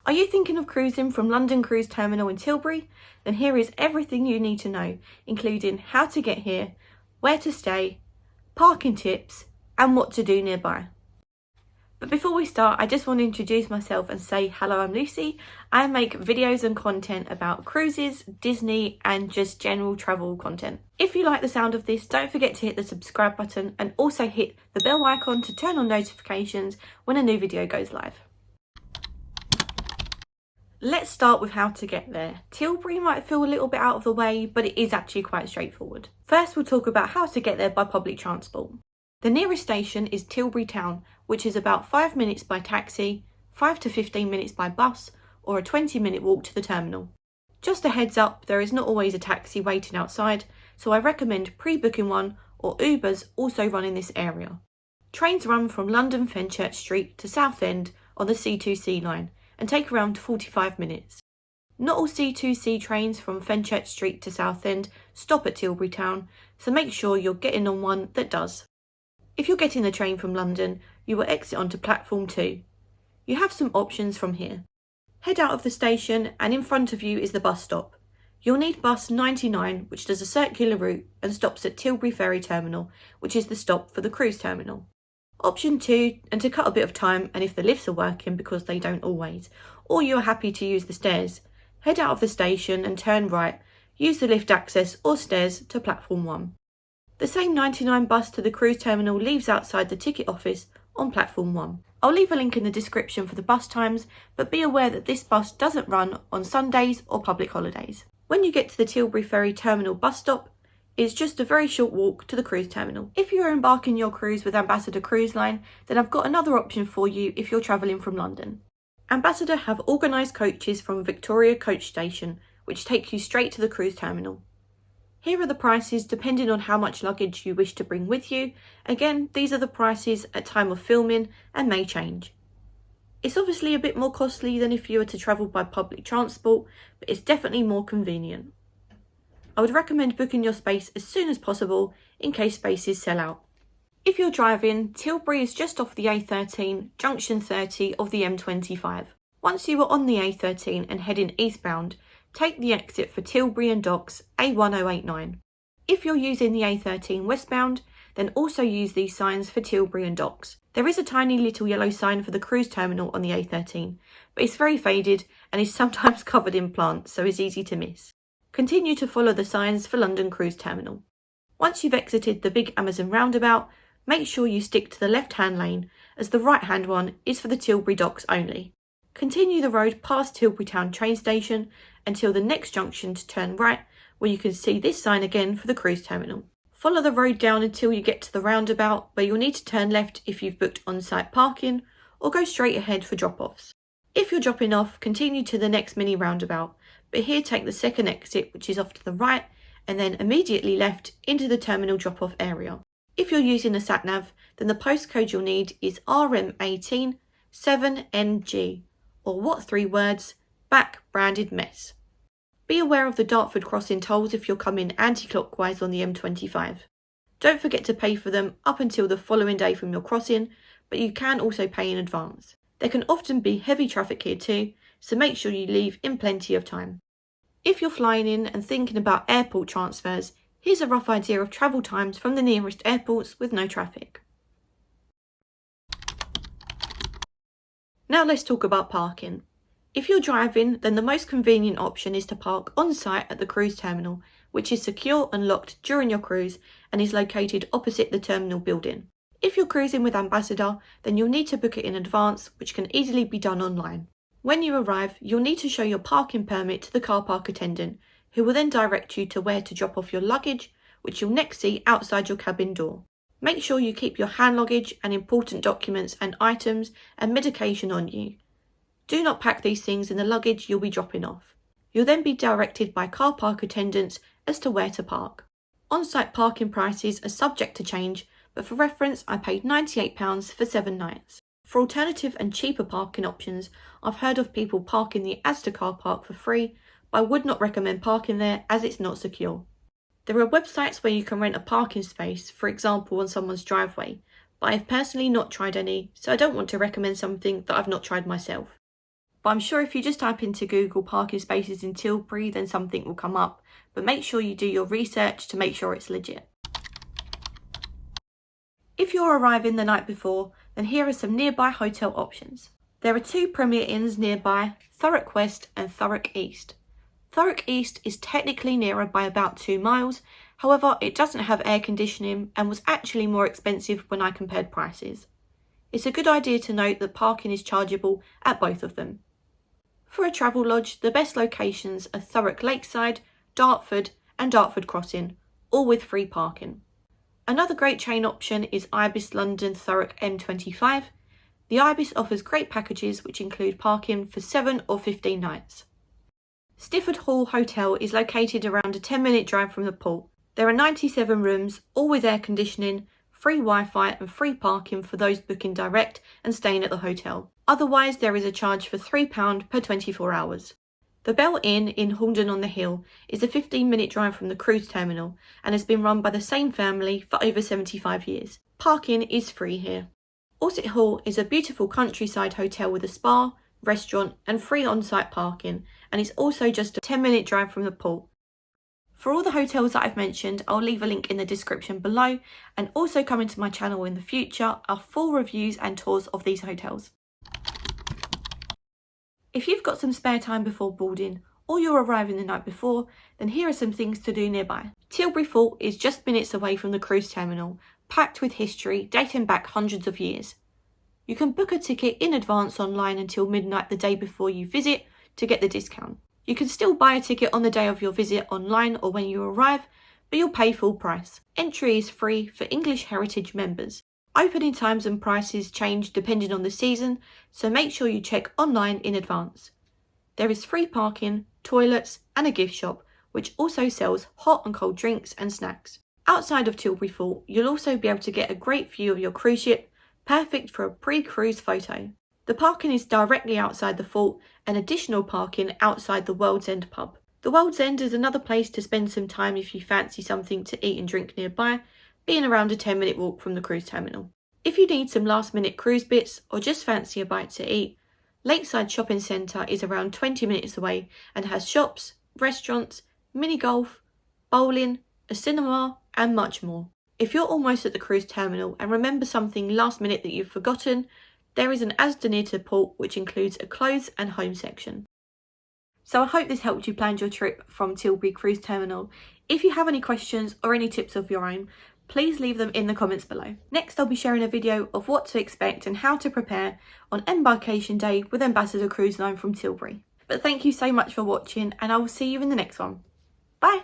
Are you thinking of cruising from London Cruise Terminal in Tilbury? Then here is everything you need to know, including how to get here, where to stay, parking tips, and what to do nearby. But before we start, I just want to introduce myself and say hello, I'm Lucy. I make videos and content about cruises, Disney, and just general travel content. If you like the sound of this, don't forget to hit the subscribe button and also hit the bell icon to turn on notifications when a new video goes live. Let's start with how to get there. Tilbury might feel a little bit out of the way, but it is actually quite straightforward. First, we'll talk about how to get there by public transport. The nearest station is Tilbury Town, which is about 5 minutes by taxi, 5 to 15 minutes by bus, or a 20-minute walk to the terminal. Just a heads up, there is not always a taxi waiting outside, so I recommend pre-booking one, or Ubers also run in this area. Trains run from London Fenchurch Street to Southend on the C2C line, and take around 45 minutes. Not all C2C trains from Fenchurch Street to Southend stop at Tilbury Town, so make sure you're getting on one that does. If you're getting the train from London, you will exit onto platform 2. You have some options from here. Head out of the station and in front of you is the bus stop. You'll need bus 99, which does a circular route and stops at Tilbury Ferry Terminal, which is the stop for the cruise terminal. Option 2, and to cut a bit of time, and if the lifts are working because they don't always, or you are happy to use the stairs, head out of the station and turn right, use the lift access or stairs to platform 1. The same 99 bus to the cruise terminal leaves outside the ticket office on platform 1. I'll leave a link in the description for the bus times, but be aware that this bus doesn't run on Sundays or public holidays. When you get to the Tilbury Ferry Terminal bus stop, it's just a very short walk to the cruise terminal. If you are embarking your cruise with Ambassador Cruise Line, then I've got another option for you if you're travelling from London. Ambassador have organised coaches from Victoria Coach Station, which take you straight to the cruise terminal. Here are the prices depending on how much luggage you wish to bring with you. Again, these are the prices at time of filming and may change. It's obviously a bit more costly than if you were to travel by public transport, but it's definitely more convenient. I would recommend booking your space as soon as possible in case spaces sell out. If you're driving, Tilbury is just off the A13, junction 30 of the M25. Once you are on the A13 and heading eastbound, take the exit for Tilbury and Docks A1089. If you're using the A13 westbound, then also use these signs for Tilbury and Docks. There is a tiny little yellow sign for the cruise terminal on the A13, but it's very faded and is sometimes covered in plants, so it's easy to miss. Continue to follow the signs for London Cruise Terminal. Once you've exited the big Amazon roundabout, make sure you stick to the left-hand lane, as the right-hand one is for the Tilbury Docks only. Continue the road past Tilbury Town train station until the next junction to turn right, where you can see this sign again for the cruise terminal. Follow the road down until you get to the roundabout, where you'll need to turn left if you've booked on-site parking, or go straight ahead for drop-offs. If you're dropping off, continue to the next mini roundabout, but here take the second exit, which is off to the right, and then immediately left into the terminal drop-off area. If you're using a sat-nav, then the postcode you'll need is RM18 7NG, or what 3 words? Back branded mess. Be aware of the Dartford crossing tolls if you're coming anti-clockwise on the M25. Don't forget to pay for them up until the following day from your crossing, but you can also pay in advance. There can often be heavy traffic here too, so make sure you leave in plenty of time. If you're flying in and thinking about airport transfers, here's a rough idea of travel times from the nearest airports with no traffic. Now let's talk about parking. If you're driving, then the most convenient option is to park on site at the cruise terminal, which is secure and locked during your cruise and is located opposite the terminal building. If you're cruising with Ambassador, then you'll need to book it in advance, which can easily be done online. When you arrive, you'll need to show your parking permit to the car park attendant, who will then direct you to where to drop off your luggage, which you'll next see outside your cabin door. Make sure you keep your hand luggage and important documents and items and medication on you. Do not pack these things in the luggage you'll be dropping off. You'll then be directed by car park attendants as to where to park. On-site parking prices are subject to change, but for reference, I paid £98 for 7 nights. For alternative and cheaper parking options, I've heard of people parking the ASDA car park for free, but I would not recommend parking there as it's not secure. There are websites where you can rent a parking space, for example on someone's driveway, but I've personally not tried any, so I don't want to recommend something that I've not tried myself. but I'm sure if you just type into Google parking spaces in Tilbury, then something will come up, but make sure you do your research to make sure it's legit. If you're arriving the night before, then here are some nearby hotel options. There are 2 Premier Inns nearby, Thurrock West and Thurrock East. Thurrock East is technically nearer by about 2 miles, however it doesn't have air conditioning and was actually more expensive when I compared prices. It's a good idea to note that parking is chargeable at both of them. For a travel lodge, the best locations are Thurrock Lakeside, Dartford and Dartford Crossing, all with free parking. Another great chain option is Ibis London Thurrock M25. The Ibis offers great packages which include parking for 7 or 15 nights. Stifford Hall Hotel is located around a 10-minute drive from the port. There are 97 rooms, all with air conditioning, free Wi-Fi and free parking for those booking direct and staying at the hotel. Otherwise, there is a charge for £3 per 24 hours. The Bell Inn in Haldon on the Hill is a 15-minute drive from the cruise terminal and has been run by the same family for over 75 years. Parking is free here. Orsett Hall is a beautiful countryside hotel with a spa, restaurant and free on-site parking, and is also just a 10-minute drive from the port. For all the hotels that I've mentioned, I'll leave a link in the description below, and also coming to my channel in the future are full reviews and tours of these hotels. If you've got some spare time before boarding, or you're arriving the night before, then here are some things to do nearby. Tilbury Fort is just minutes away from the cruise terminal, packed with history dating back hundreds of years. You can book a ticket in advance online until midnight the day before you visit to get the discount. You can still buy a ticket on the day of your visit online or when you arrive, but you'll pay full price. Entry is free for English Heritage members. Opening times and prices change depending on the season, so make sure you check online in advance. There is free parking, toilets and a gift shop, which also sells hot and cold drinks and snacks. Outside of Tilbury Fort, you'll also be able to get a great view of your cruise ship, perfect for a pre-cruise photo. The parking is directly outside the fort and additional parking outside the World's End pub. The World's End is another place to spend some time if you fancy something to eat and drink nearby, being around a 10-minute walk from the cruise terminal. If you need some last-minute cruise bits or just fancy a bite to eat, Lakeside Shopping Centre is around 20 minutes away and has shops, restaurants, mini golf, bowling, a cinema and much more. If you're almost at the cruise terminal and remember something last minute that you've forgotten, there is an ASDA near to the port which includes a clothes and home section. So I hope this helped you plan your trip from Tilbury Cruise Terminal. If you have any questions or any tips of your own, please leave them in the comments below. Next, I'll be sharing a video of what to expect and how to prepare on embarkation day with Ambassador Cruise Line from Tilbury. But thank you so much for watching, and I will see you in the next one. Bye!